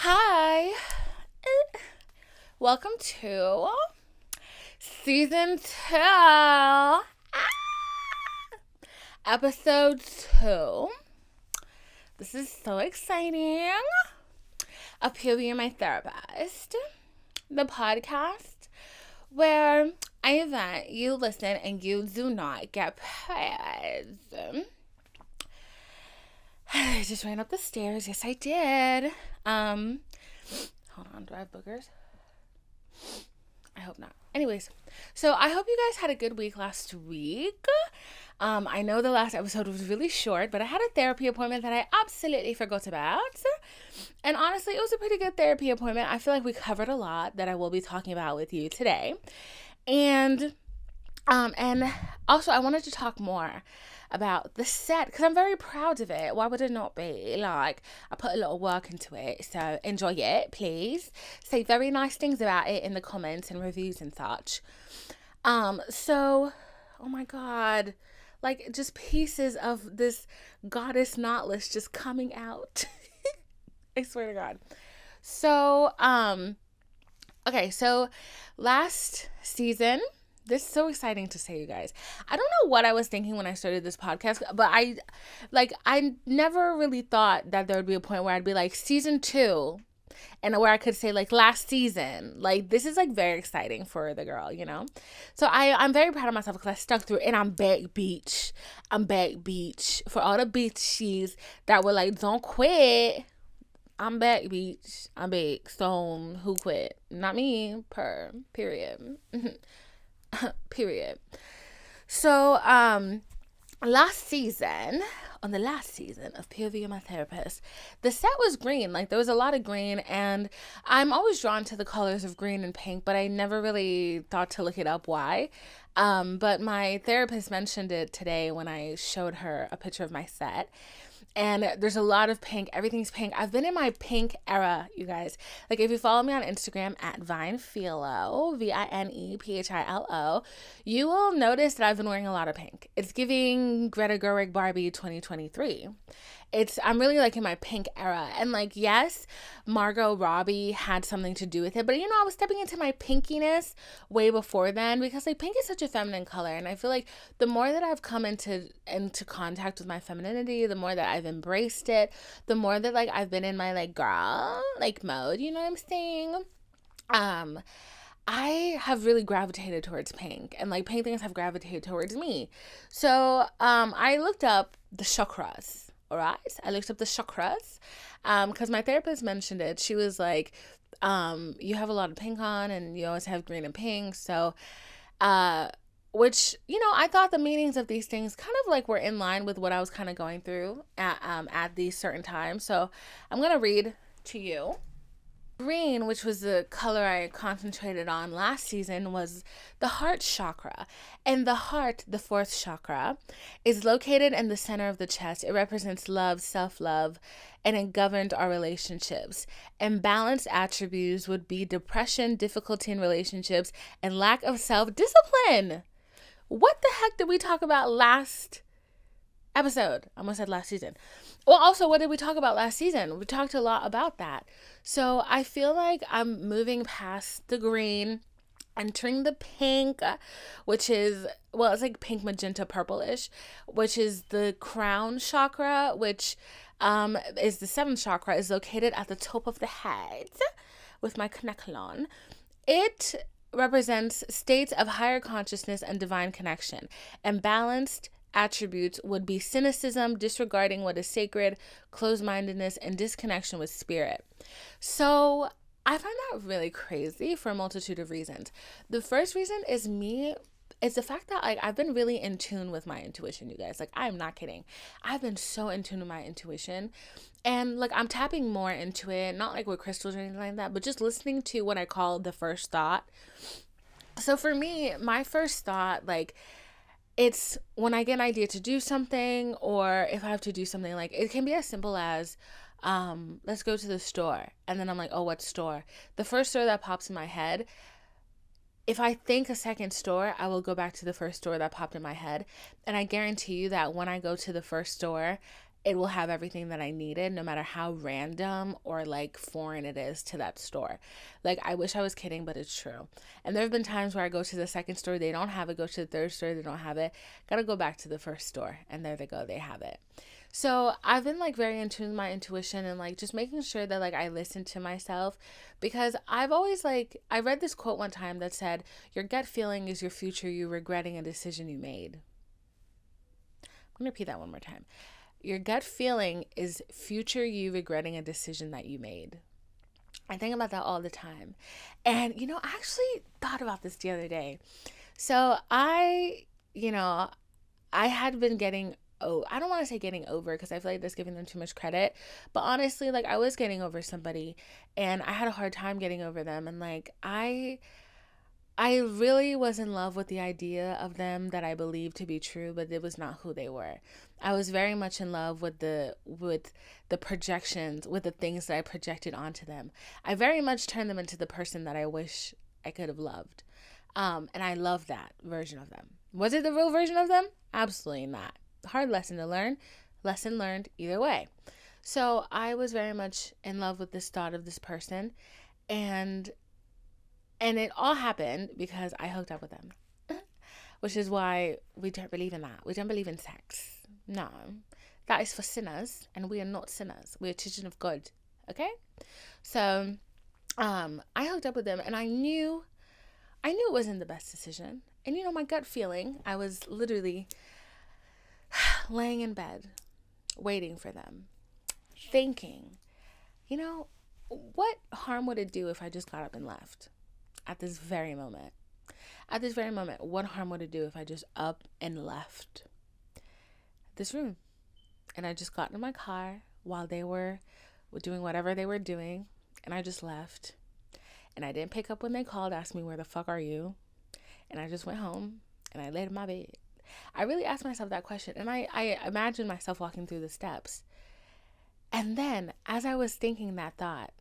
Hi, welcome to season 2, episode 2. This is so exciting. Of POV You're My Therapist, the podcast where I vent, you listen, and you do not get paid. I just ran up the stairs. Yes, I did. Hold on. Do I have boogers? I hope not. Anyways, so I hope you guys had a good week last week. I know the last episode was really short, but I had a therapy appointment that I absolutely forgot about. And honestly, it was a pretty good therapy appointment. I feel like we covered a lot that I will be talking about with you today. And also I wanted to talk more about the set because I'm very proud of it. Why would it not be? Like, I put a lot of work into it, so enjoy it, please. Say very nice things about it in the comments and reviews and such. So, oh my god, like, just pieces of this goddess knotless just coming out. I swear to God. So, okay, so last season, this is so exciting to say, you guys. I don't know what I was thinking when I started this podcast, but I never really thought that there would be a point where I'd be like, season 2, and where I could say, like, last season. Like, this is, like, very exciting for the girl, you know? So I'm very proud of myself because I stuck through it, and I'm back, beach. I'm back, beach. For all the beachies that were like, don't quit. I'm back, beach. I'm back. So, who quit? Not me. Period. Period. So, last season, on the last season of POV You're My Therapist, the set was green. Like, there was a lot of green, and I'm always drawn to the colors of green and pink, but I never really thought to look it up why. But my therapist mentioned it today when I showed her a picture of my set. And there's a lot of pink. Everything's pink. I've been in my pink era, you guys. Like, if you follow me on Instagram at VinePhilo, VinePhilo, you will notice that I've been wearing a lot of pink. It's giving Greta Gerwig Barbie 2023. I'm really like in my pink era. And like, yes, Margot Robbie had something to do with it. But, you know, I was stepping into my pinkiness way before then because, like, pink is such a feminine color. And I feel like the more that I've come into contact with my femininity, the more that I've embraced it, the more that, like, I've been in my, like, girl, like, mode, you know what I'm saying? I have really gravitated towards pink, and, like, pink things have gravitated towards me. So, I looked up the chakras. All right, I looked up the chakras because my therapist mentioned it. She was like, you have a lot of pink on and you always have green and pink. So, which, you know, I thought the meanings of these things kind of like were in line with what I was kind of going through at these certain times. So I'm going to read to you. Green, which was the color I concentrated on last season, was the heart chakra. And the heart, the fourth chakra, is located in the center of the chest. It represents love, self-love, and it governed our relationships. Imbalanced attributes would be depression, difficulty in relationships, and lack of self-discipline. What the heck did we talk about last episode? I almost said last season. Well, also, what did we talk about last season? We talked a lot about that. So I feel like I'm moving past the green, entering the pink, which is, well, it's like pink, magenta, purplish, which is the crown chakra, which is the seventh chakra, is located at the top of the head with my connectron. It represents states of higher consciousness and divine connection. And balanced attributes would be cynicism, disregarding what is sacred, closed-mindedness, and disconnection with spirit. So I find that really crazy for a multitude of reasons. The first reason is the fact that, like, I've been really in tune with my intuition, you guys. Like, I'm not kidding. I've been so in tune with my intuition, and, like, I'm tapping more into it, not like with crystals or anything like that, but just listening to what I call the first thought. So for me, my first thought, like, it's when I get an idea to do something, or if I have to do something, like, it can be as simple as, let's go to the store. And then I'm like, oh, what store? The first store that pops in my head, if I think a second store, I will go back to the first store that popped in my head. And I guarantee you that when I go to the first store, it will have everything that I needed, no matter how random or like foreign it is to that store. Like, I wish I was kidding, but it's true. And there have been times where I go to the second store, they don't have it, go to the third store, they don't have it. Gotta go back to the first store, and there they go, they have it. So I've been like very in tune with my intuition and like just making sure that like I listen to myself, because I've always like, I read this quote one time that said, your gut feeling is your future you regretting a decision you made. I'm gonna repeat that one more time. Your gut feeling is future you regretting a decision that you made. I think about that all the time. And, you know, I actually thought about this the other day. So I had been getting, I don't want to say getting over, because I feel like that's giving them too much credit. But honestly, like, I was getting over somebody and I had a hard time getting over them. And like, I really was in love with the idea of them that I believed to be true, but it was not who they were. I was very much in love with the projections, with the things that I projected onto them. I very much turned them into the person that I wish I could have loved. And I love that version of them. Was it the real version of them? Absolutely not. Hard lesson to learn. Lesson learned either way. So I was very much in love with this thought of this person. And it all happened because I hooked up with them. Which is why we don't believe in that. We don't believe in sex. No. That is for sinners, and we are not sinners. We are children of God. Okay? So, I hooked up with them, and I knew it wasn't the best decision. And you know, my gut feeling, I was literally laying in bed, waiting for them, thinking, you know, what harm would it do if I just got up and left at this very moment? At this very moment, what harm would it do if I just up and left this room? And I just got in my car while they were doing whatever they were doing, and I just left. And I didn't pick up when they called, asked me, where the fuck are you? And I just went home and I laid in my bed. I really asked myself that question, and I imagined myself walking through the steps. And then, as I was thinking that thought,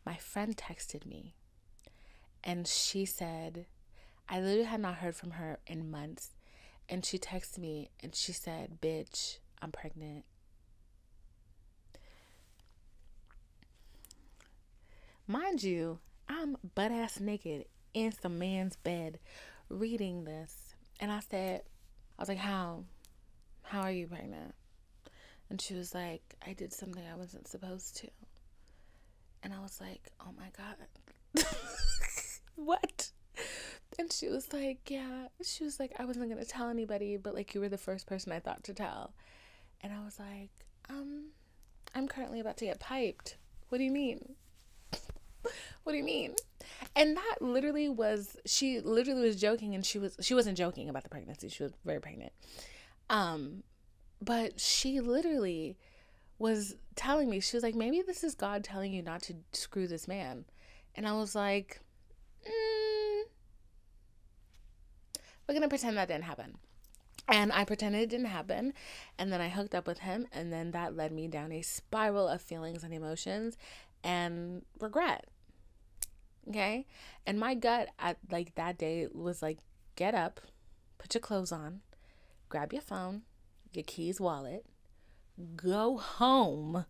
my friend texted me, and she said, I literally had not heard from her in months, and she texted me and she said, bitch, I'm pregnant. Mind you, I'm butt-ass naked in some man's bed reading this. And I was like, how are you pregnant? And she was like, I did something I wasn't supposed to. And I was like, oh my God. What? And she was like, yeah. She was like, I wasn't going to tell anybody, but like, you were the first person I thought to tell. And I was like, I'm currently about to get piped. What do you mean? What do you mean? And that literally was, she literally was joking, and she wasn't joking about the pregnancy. She was very pregnant. But she literally was telling me, she was like, maybe this is God telling you not to screw this man. And I was like, we're going to pretend that didn't happen. And I pretended it didn't happen. And then I hooked up with him. And then that led me down a spiral of feelings and emotions and regret. Okay? And my gut at like that day was like, get up, put your clothes on, grab your phone, your keys, wallet, go home,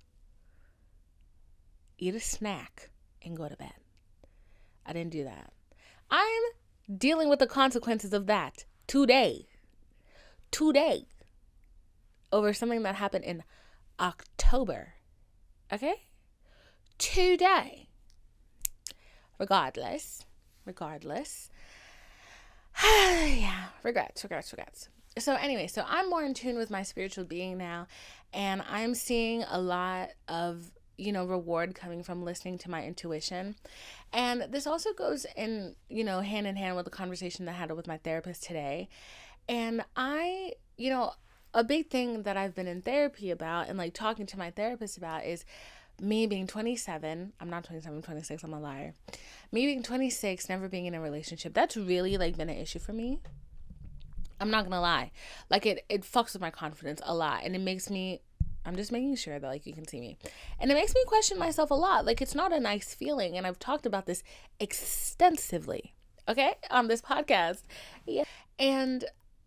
eat a snack, and go to bed. I didn't do that. I'm dealing with the consequences of that today over something that happened in October. Okay? Today. Regardless. Yeah, regrets. So anyway, so I'm more in tune with my spiritual being now, and I'm seeing a lot of, reward coming from listening to my intuition. And this also goes in, hand in hand with the conversation that I had with my therapist today. And a big thing that I've been in therapy about and like talking to my therapist about is me being 27. I'm not 27, I'm 26. I'm a liar. Me being 26, never being in a relationship. That's really like been an issue for me. I'm not gonna lie. Like it fucks with my confidence a lot. And it makes me, I'm just making sure that like you can see me. And it makes me question myself a lot. Like it's not a nice feeling. And I've talked about this extensively, okay, on this podcast. Yeah. And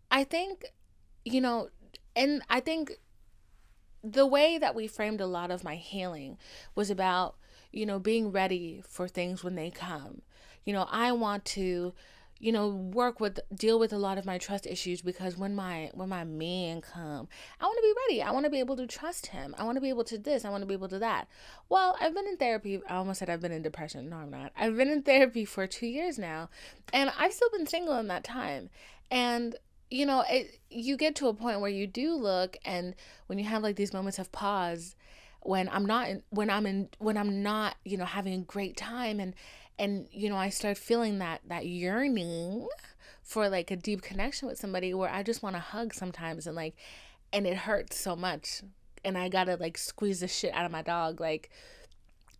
I think, the way that we framed a lot of my healing was about, being ready for things when they come. I want to, deal with a lot of my trust issues, because when my man come, I want to be ready. I want to be able to trust him. I want to be able to this. I want to be able to that. Well, I've been in therapy. I almost said I've been in depression. No, I'm not. I've been in therapy for 2 years now, and I've still been single in that time. And you get to a point where you do look, and when you have like these moments of pause, when I'm not, having a great time, and I start feeling that yearning for like a deep connection with somebody, where I just want to hug sometimes, and it hurts so much, and I gotta like squeeze the shit out of my dog. Like,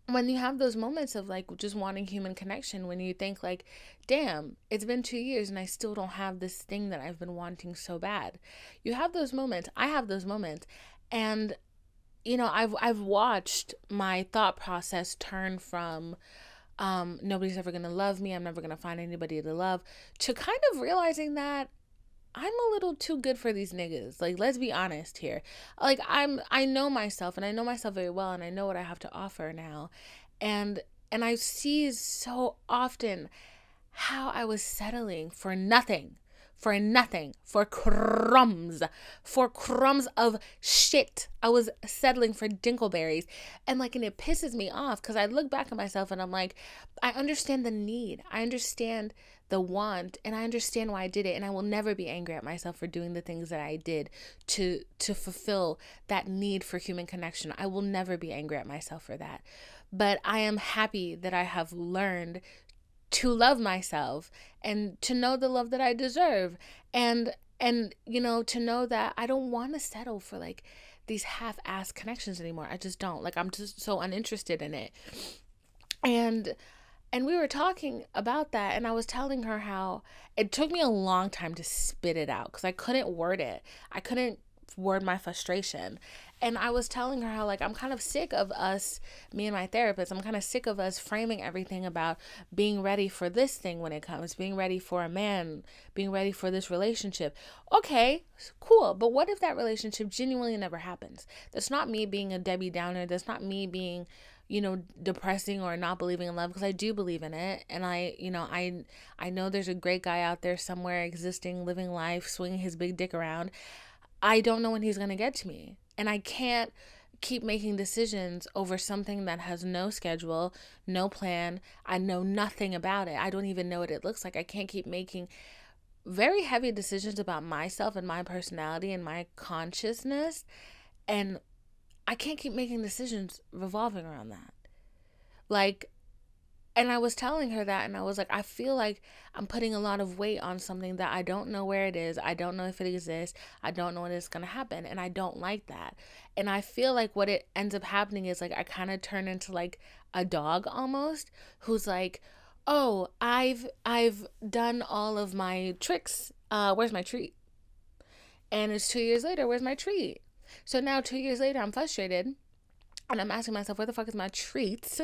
when you have those moments of like just wanting human connection, when you think like, damn, it's been 2 years and I still don't have this thing that I've been wanting so bad. You have those moments. I have those moments. And, I've watched my thought process turn from, nobody's ever going to love me, I'm never going to find anybody to love, to kind of realizing that I'm a little too good for these niggas. Like, let's be honest here. Like, I know myself, and I know myself very well, and I know what I have to offer now. And I see so often how I was settling for nothing, for crumbs of shit. I was settling for dingleberries. And it pisses me off, because I look back at myself and I'm like, I understand the need. I understand the want, and I understand why I did it. And I will never be angry at myself for doing the things that I did to fulfill that need for human connection. I will never be angry at myself for that. But I am happy that I have learned to love myself, and to know the love that I deserve, and to know that I don't want to settle for like these half-assed connections anymore. I just don't. Like, I'm just so uninterested in it. And we were talking about that, and I was telling her how it took me a long time to spit it out, because I couldn't word it. I couldn't word my frustration. And I was telling her how, I'm kind of sick of us, me and my therapist, I'm kind of sick of us framing everything about being ready for this thing when it comes, being ready for a man, being ready for this relationship. Okay, cool. But what if that relationship genuinely never happens? That's not me being a Debbie Downer. That's not me being, depressing or not believing in love, because I do believe in it. And I know there's a great guy out there somewhere existing, living life, swinging his big dick around. I don't know when he's going to get to me. And I can't keep making decisions over something that has no schedule, no plan. I know nothing about it. I don't even know what it looks like. I can't keep making very heavy decisions about myself and my personality and my consciousness. And I can't keep making decisions revolving around that. And I was telling her that, and I was like, I feel like I'm putting a lot of weight on something that I don't know where it is. I don't know if it exists. I don't know when it's going to happen. And I don't like that. And I feel like what it ends up happening is I kind of turn into a dog almost, who's like, oh, I've done all of my tricks. Where's my treat? And it's 2 years later. Where's my treat? So now 2 years later, I'm frustrated, and I'm asking myself, where the fuck is my treats?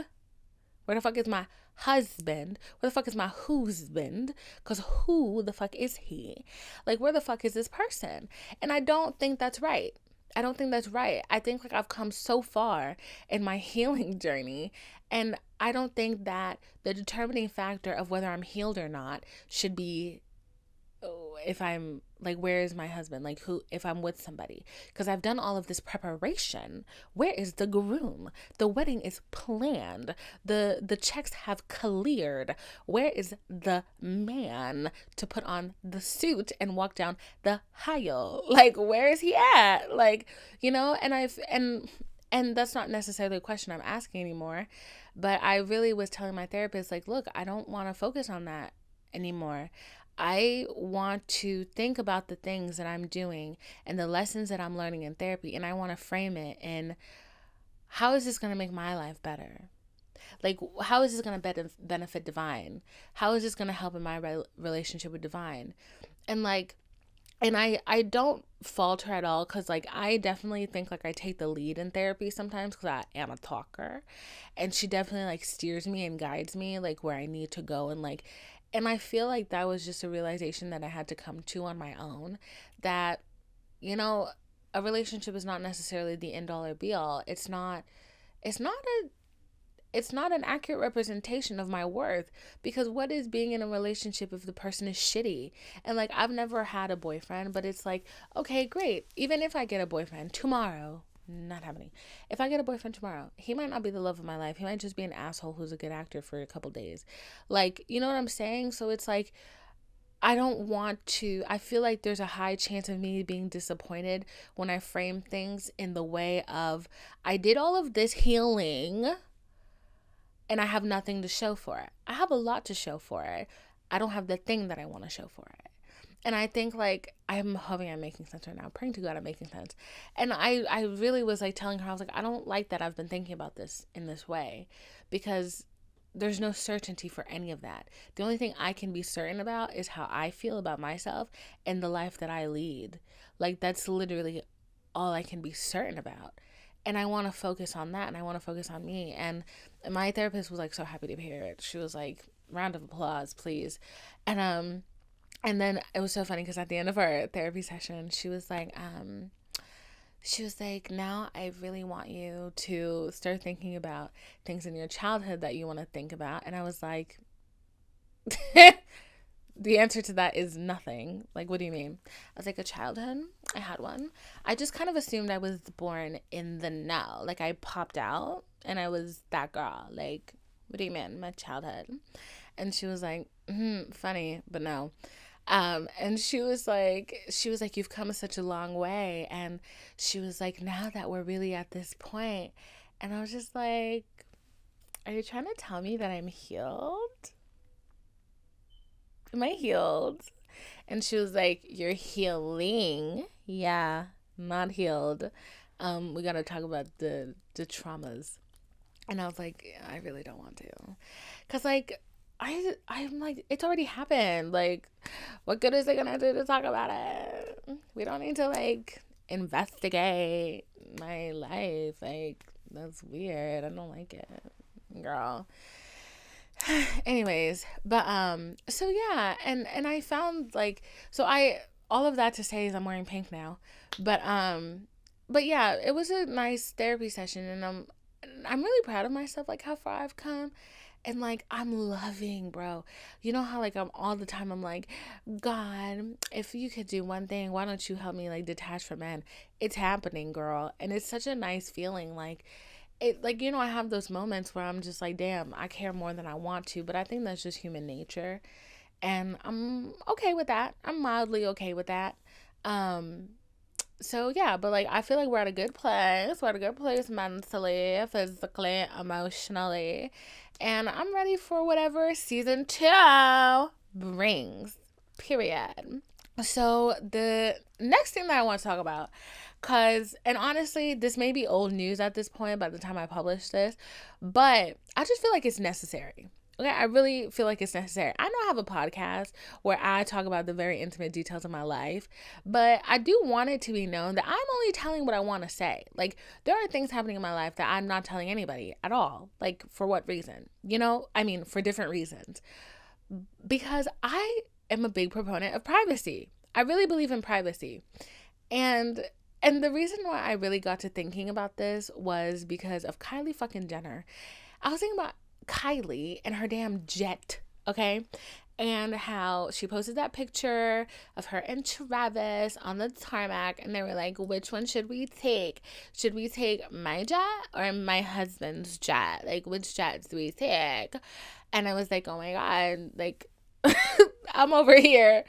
Where the fuck is my husband? Where the fuck is my husband? Because who the fuck is he? Where the fuck is this person? And I don't think that's right. I think I've come so far in my healing journey, and I don't think that the determining factor of whether I'm healed or not should be if I'm where is my husband? If I'm with somebody, because I've done all of this preparation. Where is the groom? The wedding is planned. The checks have cleared. Where is the man to put on the suit and walk down the aisle? Where is he at? And that's not necessarily a question I'm asking anymore. But I really was telling my therapist, look, I don't want to focus on that anymore. I want to think about the things that I'm doing and the lessons that I'm learning in therapy, and I want to frame it in, how is this going to make my life better? How is this going to benefit Divine? How is this going to help in my relationship with Divine? And I don't falter at all, because I definitely think I take the lead in therapy sometimes, because I am a talker, and she definitely steers me and guides me where I need to go, and I feel like that was just a realization that I had to come to on my own, that a relationship is not necessarily the end all or be all. It's not an accurate representation of my worth, because what is being in a relationship if the person is shitty? And like, I've never had a boyfriend, but it's like, okay, great. Even if I get a boyfriend tomorrow, not happening. If I get a boyfriend tomorrow, he might not be the love of my life. He might just be an asshole who's a good actor for a couple days. Like, you know what I'm saying? So it's like, I feel like there's a high chance of me being disappointed when I frame things in the way of, I did all of this healing and I have nothing to show for it. I have a lot to show for it. I don't have the thing that I want to show for it. And I think, like, I'm hoping I'm making sense right now. I'm praying to God I'm making sense. And I really was like telling her, I was like, I don't like that I've been thinking about this in this way, because there's no certainty for any of that. The only thing I can be certain about is how I feel about myself and the life that I lead. Like, that's literally all I can be certain about. And I want to focus on that, and I want to focus on me. And my therapist was like so happy to hear it. She was like, round of applause, please. And then it was so funny because at the end of our therapy session, she was like, now I really want you to start thinking about things in your childhood that you want to think about. And I was like, the answer to that is nothing. Like, what do you mean? I was like, a childhood? I had one. I just kind of assumed I was born in the now. Like, I popped out and I was that girl. Like, what do you mean? My childhood. And she was like, funny, but no. And she was like, you've come such a long way. And she was like, now that we're really at this point. And I was just like, are you trying to tell me that I'm healed? Am I healed? And she was like, you're healing. Yeah, not healed. We got to talk about the traumas. And I was like, I really don't want to. Because, like, I'm like, it's already happened. Like, what good is it gonna do to talk about it? We don't need to, like, investigate my life. Like, that's weird. I don't like it, girl. Anyways, but so yeah, and I found, like, so all of that to say is I'm wearing pink now, but yeah, it was a nice therapy session, and I'm really proud of myself, like, how far I've come. And, like, I'm loving, bro. You know how, like, I'm all the time, I'm like, God, if you could do one thing, why don't you help me, like, detach from men? It's happening, girl. And it's such a nice feeling. Like, you know, I have those moments where I'm just like, damn, I care more than I want to. But I think that's just human nature. And I'm okay with that. I'm mildly okay with that. So yeah, but, like, I feel like we're at a good place. We're at a good place mentally, physically, emotionally. And I'm ready for whatever season 2 brings. Period. So the next thing that I want to talk about, and honestly, this may be old news at this point by the time I publish this, but I just feel like it's necessary. Okay, I really feel like it's necessary. I know I have a podcast where I talk about the very intimate details of my life, but I do want it to be known that I'm only telling what I want to say. Like, there are things happening in my life that I'm not telling anybody at all. Like, for what reason? You know, I mean, for different reasons. Because I am a big proponent of privacy. I really believe in privacy. And the reason why I really got to thinking about this was because of Kylie fucking Jenner. I was thinking about Kylie and her damn jet, okay? And how she posted that picture of her and Travis on the tarmac, and they were like, which one should we take? Should we take my jet or my husband's jet? Like, which jets do we take? And I was like, oh my God, like, I'm over here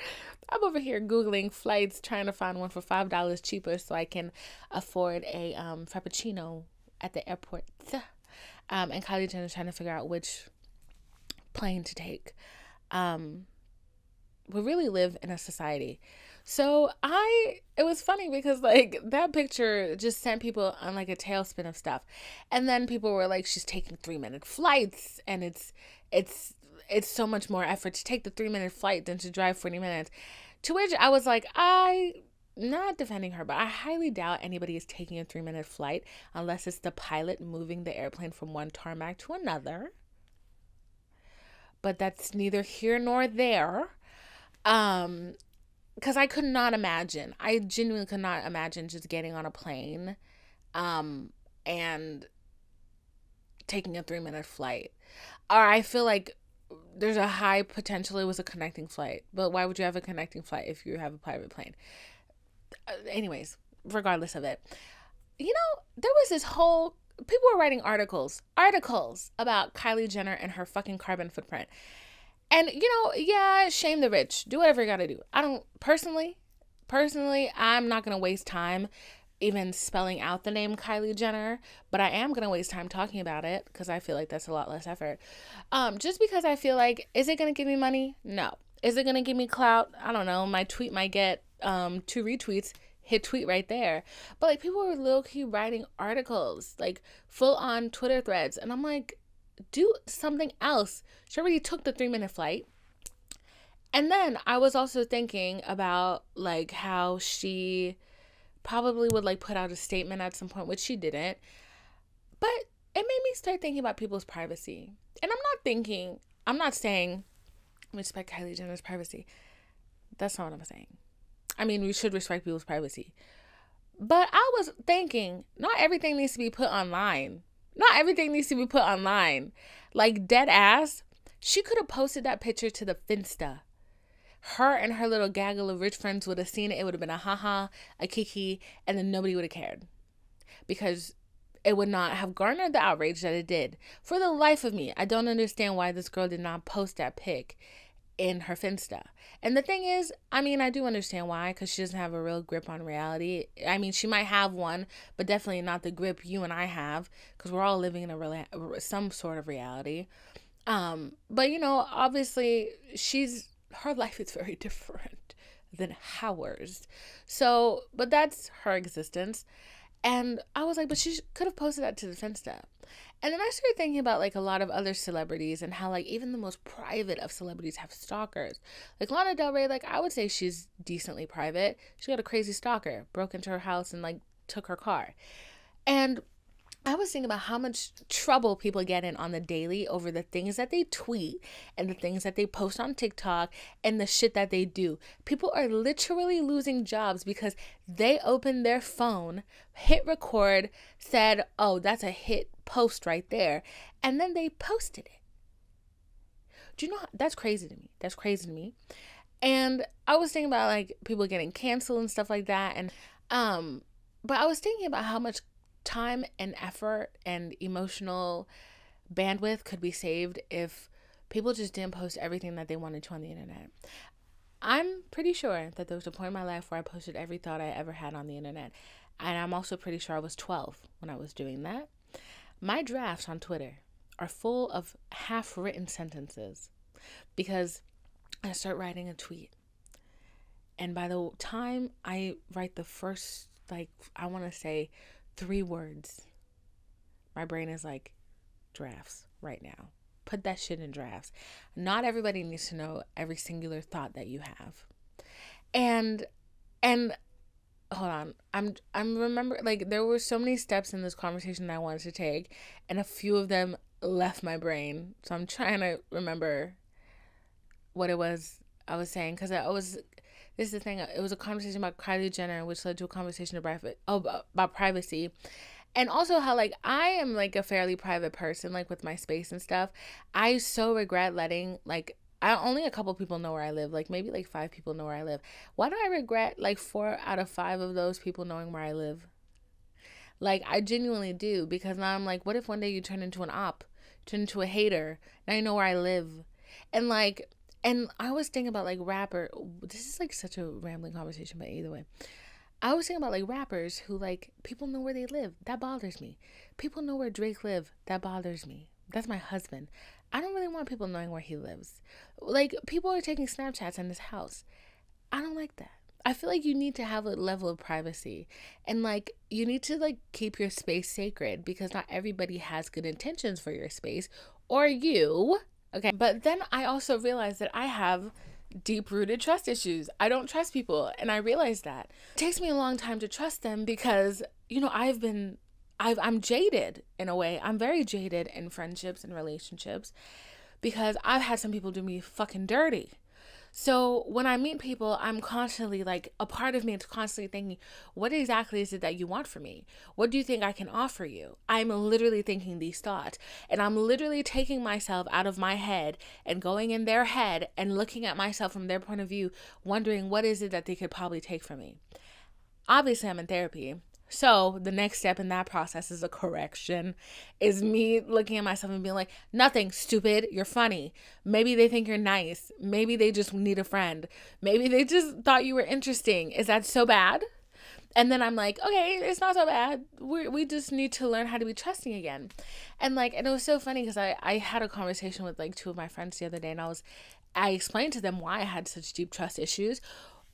Googling flights, trying to find one for $5 cheaper so I can afford a Frappuccino at the airport. And Kylie Jenners trying to figure out which plane to take. We really live in a society. So it was funny because, like, that picture just sent people on, like, a tailspin of stuff. And then people were like, she's taking 3-minute flights, and it's so much more effort to take the 3-minute flight than to drive 40 minutes. To which I was like, not defending her, but I highly doubt anybody is taking a 3-minute flight unless it's the pilot moving the airplane from one tarmac to another. But that's neither here nor there. because I could not imagine. I genuinely could not imagine just getting on a plane and taking a 3-minute flight. Or I feel like there's a high potential it was a connecting flight. But why would you have a connecting flight if you have a private plane? Anyways, regardless of it. You know, there was this whole... People were writing articles about Kylie Jenner and her fucking carbon footprint. And, you know, yeah, shame the rich. Do whatever you gotta do. I don't... Personally, I'm not gonna waste time even spelling out the name Kylie Jenner, but I am gonna waste time talking about it because I feel like that's a lot less effort. Just because I feel like, is it gonna give me money? No. Is it gonna give me clout? I don't know. My tweet might get 2 retweets. Hit tweet right there. But like, people were low-key writing articles, like full on Twitter threads, and I'm like, do something else. She already took the 3-minute flight. And then I was also thinking about like how she probably would like put out a statement at some point, which she didn't. But it made me start thinking about people's privacy. And I'm not saying respect Kylie Jenner's privacy. That's not what I'm saying. I mean, we should respect people's privacy. But I was thinking, not everything needs to be put online. Like, dead ass, she could have posted that picture to the Finsta. Her and her little gaggle of rich friends would have seen it. It would have been a haha, a kiki, and then nobody would have cared. Because it would not have garnered the outrage that it did. For the life of me, I don't understand why this girl did not post that pic in her Finsta. And the thing is, I mean, I do understand why, because she doesn't have a real grip on reality. I mean, she might have one, but definitely not the grip you and I have, because we're all living in some sort of reality. But you know, obviously her life is very different than ours. So, but that's her existence. And I was like, but she could have posted that to the Finsta. And then I started thinking about like a lot of other celebrities and how like even the most private of celebrities have stalkers. Like Lana Del Rey, like I would say she's decently private. She got a crazy stalker, broke into her house and like took her car. And I was thinking about how much trouble people get in on the daily over the things that they tweet and the things that they post on TikTok and the shit that they do. People are literally losing jobs because they opened their phone, hit record, said, oh, that's a hit post right there, and then they posted it. Do you know, that's crazy to me. And I was thinking about like people getting canceled and stuff like that. And but I was thinking about how much time and effort and emotional bandwidth could be saved if people just didn't post everything that they wanted to on the internet. I'm pretty sure that there was a point in my life where I posted every thought I ever had on the internet. And I'm also pretty sure I was 12 when I was doing that. My drafts on Twitter are full of half-written sentences because I start writing a tweet. And by the time I write the first, like, I want to say 3 words, my brain is like, drafts right now. Put that shit in drafts. Not everybody needs to know every singular thought that you have. And hold on, I'm remember, like, there were so many steps in this conversation that I wanted to take, and a few of them left my brain. So I'm trying to remember what it was I was saying, because this is the thing, it was a conversation about Kylie Jenner, which led to a conversation about privacy. And also how, like, I am, like, a fairly private person, like, with my space and stuff. I so regret letting, like, only a couple people know where I live. Like, maybe, like, 5 people know where I live. Why do I regret, like, 4 out of 5 of those people knowing where I live? Like, I genuinely do. Because now I'm like, what if one day you turn into an op? Turn into a hater? Now you know where I live. And, like, and I was thinking about, like, this is, like, such a rambling conversation, but either way. I was thinking about, like, rappers who, like, people know where they live. That bothers me. People know where Drake live. That bothers me. That's my husband. I don't really want people knowing where he lives. Like, people are taking Snapchats in his house. I don't like that. I feel like you need to have a level of privacy. And, like, you need to, like, keep your space sacred because not everybody has good intentions for your space or you. Okay. But then I also realized that I have deep-rooted trust issues. I don't trust people, and I realized that. It takes me a long time to trust them because, you know, I'm jaded in a way. I'm very jaded in friendships and relationships because I've had some people do me fucking dirty. So when I meet people, I'm constantly like, a part of me is constantly thinking, what exactly is it that you want from me? What do you think I can offer you? I'm literally thinking these thoughts, and I'm literally taking myself out of my head and going in their head and looking at myself from their point of view, wondering what is it that they could probably take from me. Obviously, I'm in therapy. So the next step in that process is a correction, is me looking at myself and being like, nothing, stupid, you're funny. Maybe they think you're nice. Maybe they just need a friend. Maybe they just thought you were interesting. Is that so bad? And then I'm like, okay, it's not so bad. We just need to learn how to be trusting again. And it was so funny because I had a conversation with like two of my friends the other day, and I explained to them why I had such deep trust issues.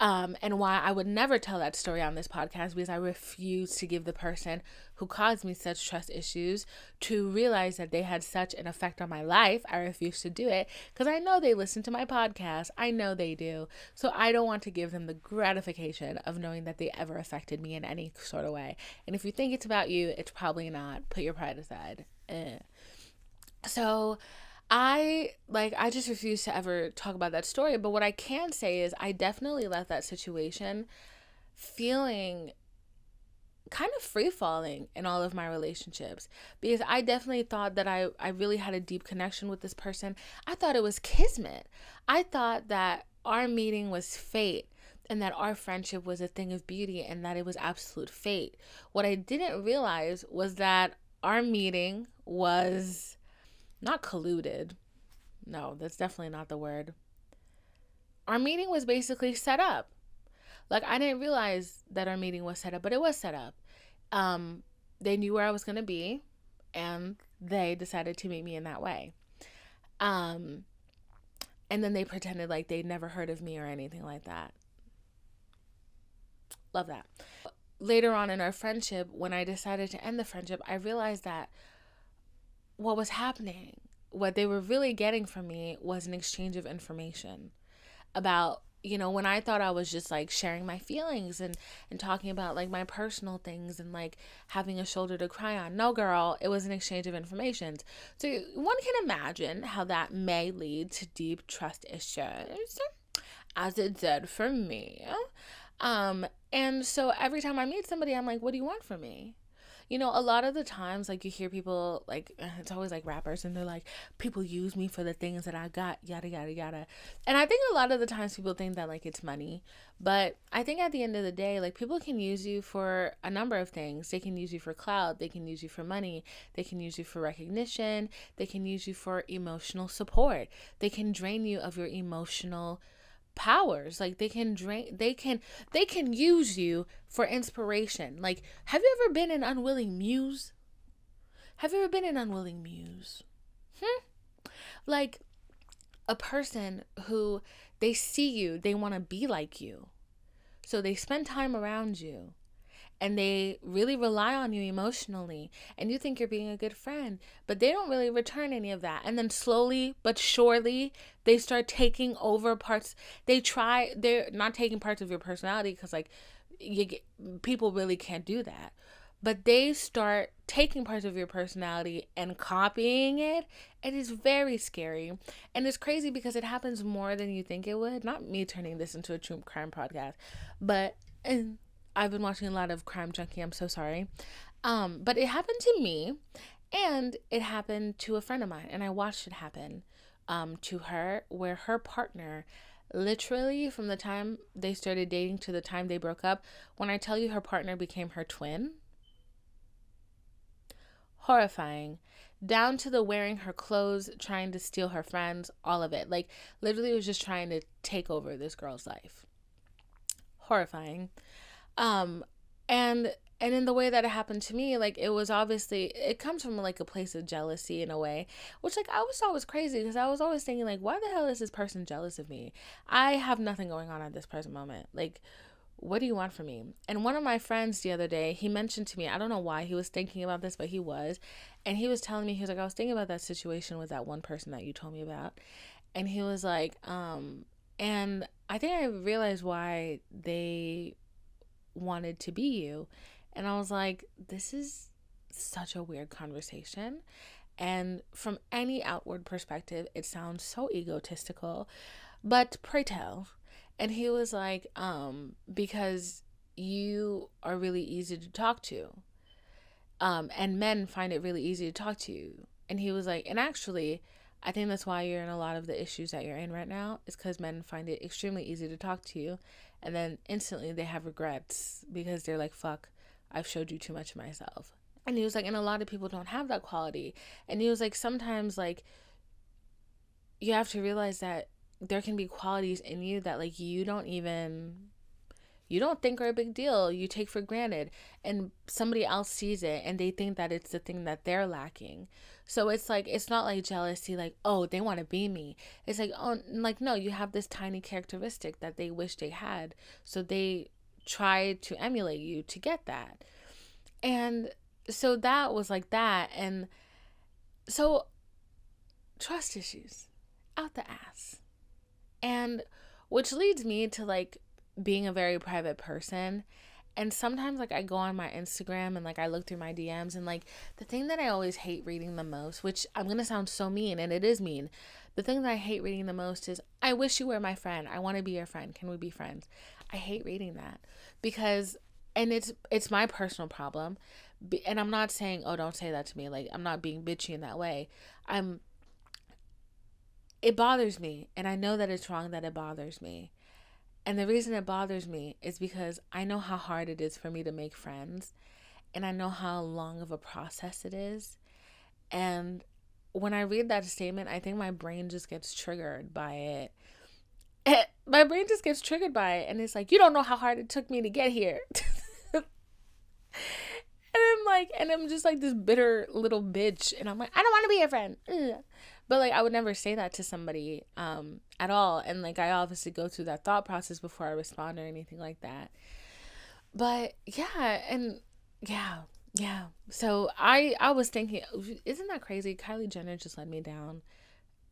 And why I would never tell that story on this podcast, because I refuse to give the person who caused me such trust issues to realize that they had such an effect on my life. I refuse to do it because I know they listen to my podcast. I know they do. So I don't want to give them the gratification of knowing that they ever affected me in any sort of way. And if you think it's about you, it's probably not. Put your pride aside. So I just refuse to ever talk about that story. But what I can say is I definitely left that situation feeling kind of free falling in all of my relationships, because I definitely thought that I really had a deep connection with this person. I thought it was kismet. I thought that our meeting was fate, and that our friendship was a thing of beauty, and that it was absolute fate. What I didn't realize was that our meeting was not colluded. No, that's definitely not the word. Our meeting was basically set up. I didn't realize that our meeting was set up, but it was set up. They knew where I was going to be, and they decided to meet me in that way. And then they pretended like they'd never heard of me or anything like that. Love that. Later on in our friendship, when I decided to end the friendship, I realized that what was happening, what they were really getting from me, was an exchange of information about, when I thought I was just sharing my feelings and talking about my personal things and having a shoulder to cry on. No, girl, it was an exchange of information. So one can imagine how that may lead to deep trust issues, as it did for me. And so every time I meet somebody, I'm like, what do you want from me? A lot of the times, you hear people, it's always rappers, and they're like, people use me for the things that I got, yada, yada, yada. And I think a lot of the times people think that, it's money. But I think at the end of the day, people can use you for a number of things. They can use you for clout. They can use you for money. They can use you for recognition. They can use you for emotional support. They can drain you of your emotional powers. They can use you for inspiration. Have you ever been an unwilling muse? Have you ever been an unwilling muse? A person who, they see you, they want to be like you, so they spend time around you, and they really rely on you emotionally, and you think you're being a good friend, but they don't really return any of that. And then slowly but surely, they start taking over parts. They're not taking parts of your personality, because people really can't do that. But they start taking parts of your personality and copying it. It is very scary. And it's crazy because it happens more than you think it would. Not me turning this into a true crime podcast, but I've been watching a lot of Crime Junkie. I'm so sorry. But it happened to me, and it happened to a friend of mine, and I watched it happen to her, where her partner, literally from the time they started dating to the time they broke up, when I tell you her partner became her twin, horrifying, down to the wearing her clothes, trying to steal her friends, all of it. Literally was just trying to take over this girl's life. Horrifying. And in the way that it happened to me, it was obviously, it comes from a place of jealousy in a way, which I always thought was crazy, because I was always thinking why the hell is this person jealous of me? I have nothing going on at this present moment. What do you want from me? And one of my friends the other day, he mentioned to me, I don't know why he was thinking about this, but he was, and he was telling me, he was I was thinking about that situation with that one person that you told me about. And he was and I think I realized why they wanted to be you. And I was like, this is such a weird conversation, and from any outward perspective it sounds so egotistical, But pray tell. And he was like, because you are really easy to talk to. And men find it really easy to talk to you. And he was like, and actually, I think that's why you're in a lot of the issues that you're in right now, is because men find it extremely easy to talk to you. And then instantly they have regrets because they're like, fuck, I've showed you too much of myself. And he was like, and a lot of people don't have that quality. And he was like, sometimes like you have to realize that there can be qualities in you that like you don't think are a big deal, you take for granted, and somebody else sees it and they think that it's the thing that they're lacking. So it's like, it's not like jealousy, like, oh, they want to be me. It's like, oh, like, no, you have this tiny characteristic that they wish they had, so they try to emulate you to get that. And so that was like that. And so trust issues out the ass. And which leads me to like being a very private person. And sometimes like I go on my Instagram and like I look through my DMs, and like the thing that I always hate reading the most, which I'm gonna sound so mean, and it is mean, the thing that I hate reading the most is, I wish you were my friend, I want to be your friend, can we be friends? I hate reading that because, and it's my personal problem, and I'm not saying, oh, don't say that to me, like I'm not being bitchy in that way. It bothers me, and I know that it's wrong that it bothers me. And the reason it bothers me is because I know how hard it is for me to make friends, and I know how long of a process it is. And when I read that statement, I think my brain just gets triggered by it. My brain just gets triggered by it, and it's like, you don't know how hard it took me to get here. And I'm like, and I'm just like this bitter little bitch, and I'm like, I don't want to be your friend. Ugh. But like, I would never say that to somebody at all. And like, I obviously go through that thought process before I respond or anything like that. But yeah, and yeah. So I was thinking, isn't that crazy? Kylie Jenner just led me down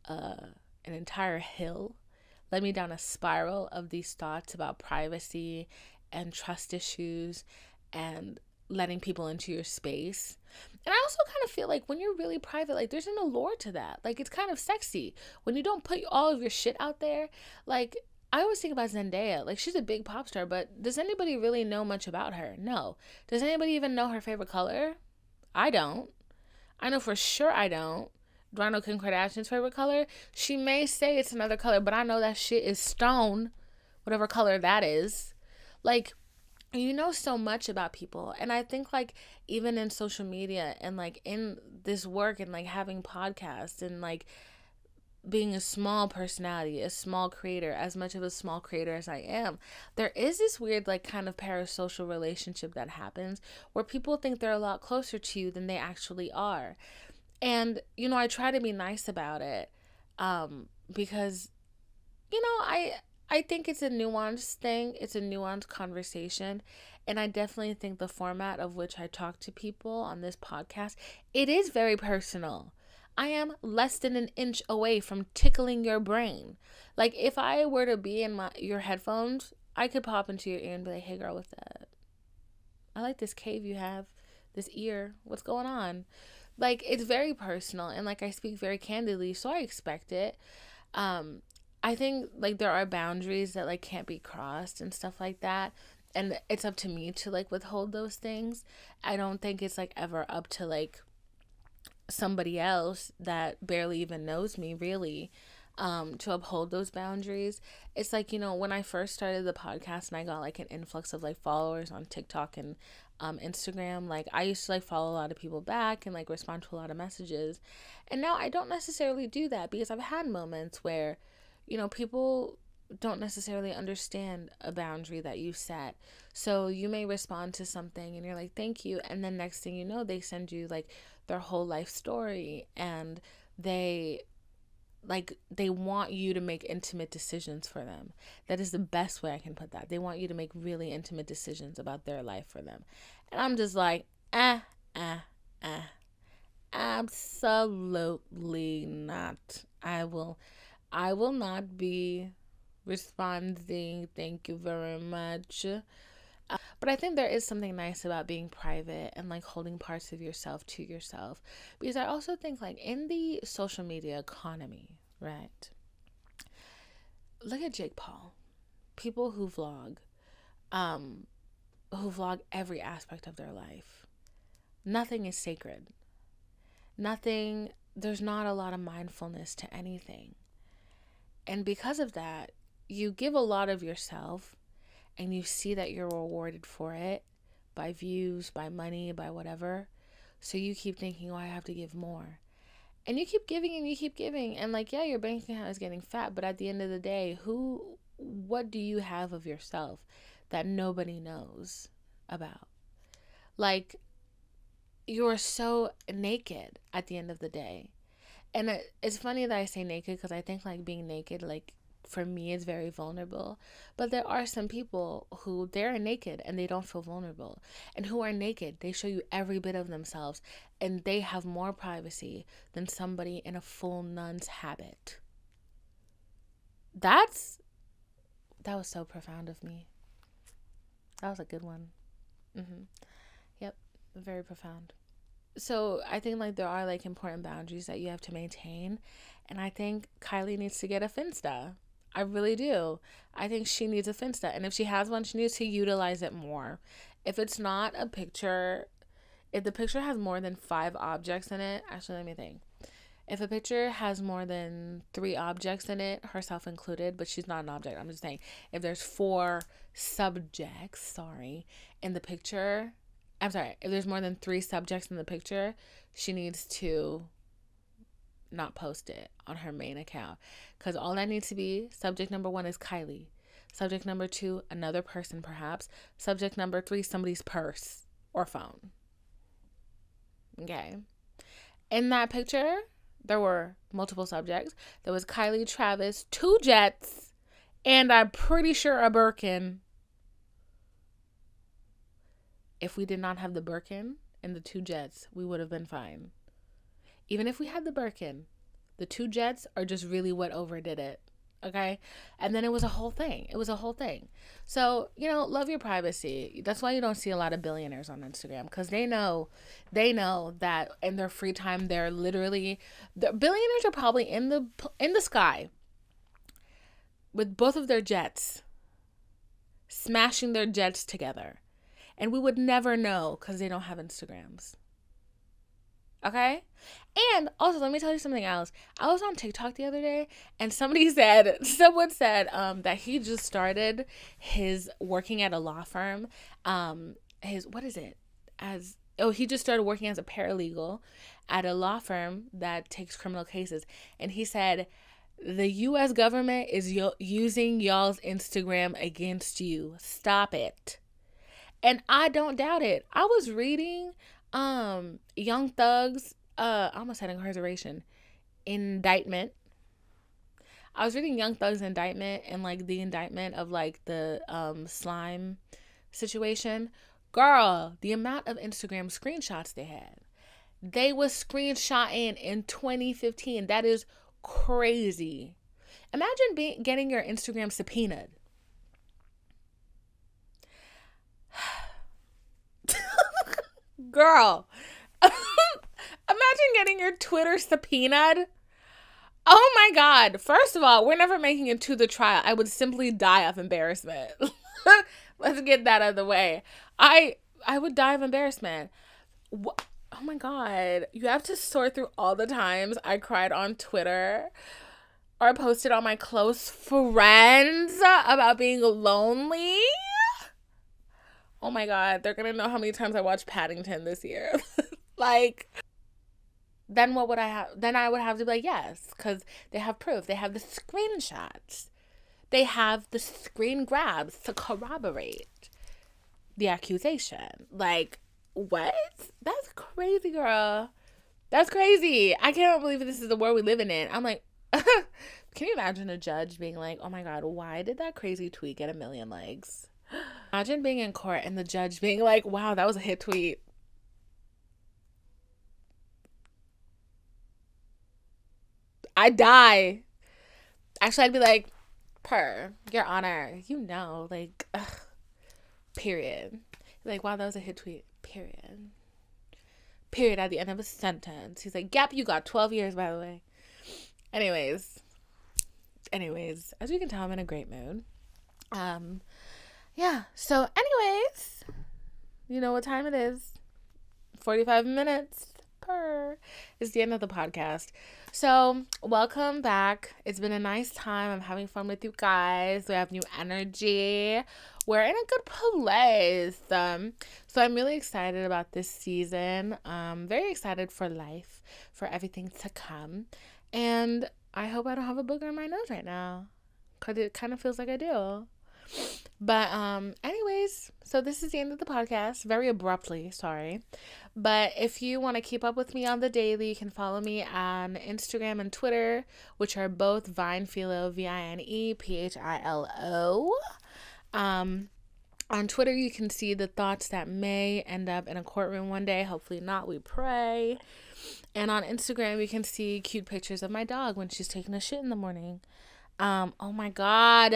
an entire hill, led me down a spiral of these thoughts about privacy and trust issues and letting people into your space. And I also kind of feel like when you're really private, like there's an allure to that. Like it's kind of sexy when you don't put all of your shit out there. Like I always think about Zendaya. Like she's a big pop star, but does anybody really know much about her? No. Does anybody even know her favorite color? I don't. I know for sure I don't. Do I know Kim Kardashian's favorite color? She may say it's another color, but I know that shit is stone, whatever color that is. Like, you know so much about people. And I think like even in social media and like in this work and like having podcasts and like being a small personality, a small creator, as much of a small creator as I am, there is this weird like kind of parasocial relationship that happens where people think they're a lot closer to you than they actually are. And you know, I try to be nice about it because you know, I think it's a nuanced thing. It's a nuanced conversation. And I definitely think the format of which I talk to people on this podcast, it is very personal. I am less than an inch away from tickling your brain. Like if I were to be in your headphones, I could pop into your ear and be like, hey girl, what's that? I like this cave you have, this ear. What's going on? Like it's very personal, and like I speak very candidly, so I expect it. I think like there are boundaries that like can't be crossed and stuff like that, and it's up to me to like withhold those things. I don't think it's like ever up to like somebody else that barely even knows me really to uphold those boundaries. It's like, you know, when I first started the podcast and I got like an influx of like followers on TikTok and Instagram, like I used to like follow a lot of people back and like respond to a lot of messages, and now I don't necessarily do that because I've had moments where, you know, people don't necessarily understand a boundary that you set. So you may respond to something and you're like, thank you. And then next thing you know, they send you like their whole life story, and they want you to make intimate decisions for them. That is the best way I can put that. They want you to make really intimate decisions about their life for them. And I'm just like, absolutely not. I will not be responding. Thank you very much. But I think there is something nice about being private and like holding parts of yourself to yourself, because I also think like in the social media economy, right, look at Jake Paul. People who vlog every aspect of their life. Nothing is sacred. There's not a lot of mindfulness to anything. And because of that, you give a lot of yourself and you see that you're rewarded for it by views, by money, by whatever. So you keep thinking, oh, I have to give more. And you keep giving and you keep giving. And like, yeah, your bank account is getting fat. But at the end of the day, what do you have of yourself that nobody knows about? Like, you're so naked at the end of the day. And it's funny that I say naked because I think like being naked, like for me, is very vulnerable. But there are some people who they're naked and they don't feel vulnerable. And who are naked, they show you every bit of themselves. And they have more privacy than somebody in a full nun's habit. That was so profound of me. That was a good one. Yep, very profound. So I think like there are like important boundaries that you have to maintain. And I think Kylie needs to get a Finsta. I really do. I think she needs a Finsta. And if she has one, she needs to utilize it more. If it's not a picture, if the picture has more than 5 objects in it, actually, let me think. If a picture has more than 3 objects in it, herself included, but she's not an object, I'm just saying, if there's 4 subjects, in the picture, if there's more than 3 subjects in the picture, she needs to not post it on her main account. Because all that needs to be, subject number 1 is Kylie. Subject number 2, another person perhaps. Subject number 3, somebody's purse or phone. Okay. In that picture, there were multiple subjects. There was Kylie, Travis, 2 jets, and I'm pretty sure a Birkin. If we did not have the Birkin and the 2 jets, we would have been fine. Even if we had the Birkin, the 2 jets are just really what overdid it. Okay? And then it was a whole thing. So, love your privacy. That's why you don't see a lot of billionaires on Instagram, because they know that in their free time, the billionaires are probably in the sky with both of their jets, smashing their jets together. And we would never know because they don't have Instagrams. Okay? And also, let me tell you something else. I was on TikTok the other day, and someone said that he just started working at a law firm. He just started working as a paralegal at a law firm that takes criminal cases. And he said, the U.S. government is using y'all's Instagram against you. Stop it. And I don't doubt it. I was reading Young Thug's I almost had incarceration indictment. I was reading Young Thug's indictment and like the indictment of like the slime situation. Girl, the amount of Instagram screenshots they had. They was screenshotting in 2015. That is crazy. Imagine getting your Instagram subpoenaed. Girl, imagine getting your Twitter subpoenaed. Oh my God. First of all, we're never making it to the trial. I would simply die of embarrassment. Let's get that out of the way. I would die of embarrassment. Oh my God. You have to sort through all the times I cried on Twitter or posted on my close friends about being lonely. Oh my God, they're going to know how many times I watched Paddington this year. Then what would I have? Then I would have to be like, yes, because they have proof. They have the screenshots. They have the screen grabs to corroborate the accusation. Like, what? That's crazy, girl. That's crazy. I can't believe this is the world we live in. I'm like, can you imagine a judge being like, oh my God, why did that crazy tweet get 1 million likes? Imagine being in court and the judge being like, wow, that was a hit tweet. I'd die. Actually, I'd be like, Your Honor, period. Like, wow, that was a hit tweet. Period at the end of a sentence. He's like, yep, you got 12 years, by the way. Anyways, Anyways, as you can tell, I'm in a great mood. Yeah. So anyways, you know what time it is. 45 minutes per is the end of the podcast. So welcome back. It's been a nice time. I'm having fun with you guys. We have new energy. We're in a good place. So I'm really excited about this season. Very excited for life, for everything to come. And I hope I don't have a booger in my nose right now, because it kind of feels like I do. But anyways, so this is the end of the podcast, very abruptly, sorry. But if you want to keep up with me on the daily, you can follow me on Instagram and Twitter, which are both Vinephilo, VINEPHILO. On Twitter, you can see the thoughts that may end up in a courtroom one day. Hopefully not, we pray. And on Instagram, you can see cute pictures of my dog when she's taking a shit in the morning. Oh my God.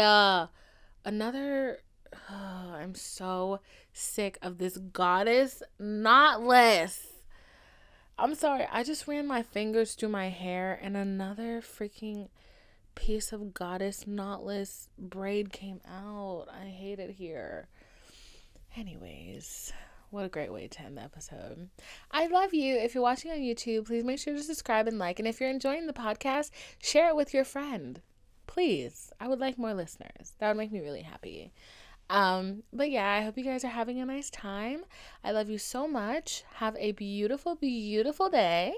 I'm so sick of this goddess knotless. I'm sorry, I just ran my fingers through my hair and another freaking piece of goddess knotless braid came out. I hate it here. Anyways, what a great way to end the episode. I love you. If you're watching on YouTube, please make sure to subscribe and like. And if you're enjoying the podcast, share it with your friend. Please. I would like more listeners. That would make me really happy. But yeah, I hope you guys are having a nice time. I love you so much. Have a beautiful, beautiful day.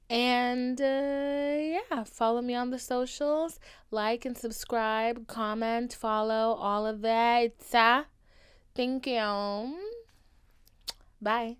And yeah, follow me on the socials. Like and subscribe, comment, follow, all of that. Thank you. Bye.